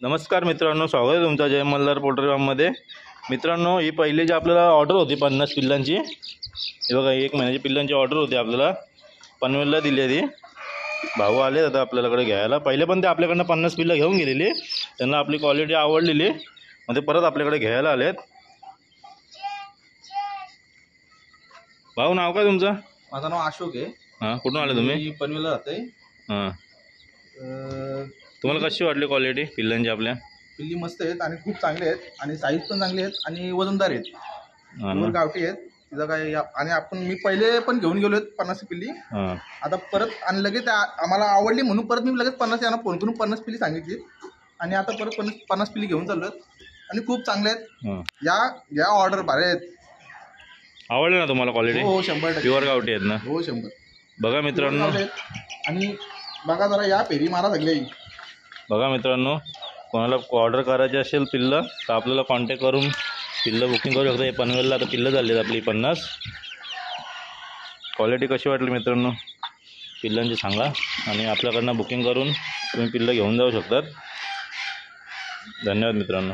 नमस्कार मित्रांनो, स्वागत आहे तुमचं जय मल्हार पोल्ट्री फार्ममध्ये। मित्रांनो, ही पहिली जी आपल्याला ऑर्डर होती 50 पिल्लांची, हे बघा 1 महिन्याची पिल्लांची ऑर्डर होती आपल्याला पनवेलला दिली आहे। ती भाऊ आले आता आपल्याकडे घ्यायला। पहिले पण ते आपल्याकडनं 50 पिल्लं घेऊन गेलेली, त्यांना आपली क्वालिटी आवडलेली, मग ते परत आपल्याकडे घ्यायला आलेत। भाऊ, नाव काय तुमचं? माझं नाव अशोक आहे। हां, कुठून आले तुम्ही? मी पनवेलला राहते। हां, तुम्हाला कशी वाटली क्वालिटी पिल्लांची? आपल्या पिल्ली मस्त आहेत आणि खूप चांगले आहेत आणि साईज पण चांगली आहेत आणि वजनदार आहेत, वर गावठी आहेत। तिथं काय आणि मी पहिले पण घेऊन गेलो 50 पिल्ली। आता परत आणि लगेच आम्हाला आवडली म्हणून परत मी लगेच 50 यांना फोन करून 50 पिल्ली सांगितली आणि आता परत 50 पिल्ली घेऊन चाललो आणि खूप चांगले आहेत। या ऑर्डर भारी आहेत। आवडले ना तुम्हाला क्वालिटी? हो, 100% प्युअर गावठी आहेत ना? हो, 100। बघा मित्रांनो, आणि बघा जरा या फेरी मारा सगळे। बघा मित्रांनो, कोणाला ऑर्डर करायची असेल पिल्लं तर आपल्याला कॉन्टॅक्ट करून पिल्लं बुकिंग करू शकता। हे पनवेलला आता पिल्लं झाली आहेत आपली 50। क्वालिटी कशी वाटली मित्रांनो पिल्लांची सांगा, आणि आपल्याकडनं बुकिंग करून तुम्ही पिल्लं घेऊन जाऊ शकतात। धन्यवाद मित्रांनो।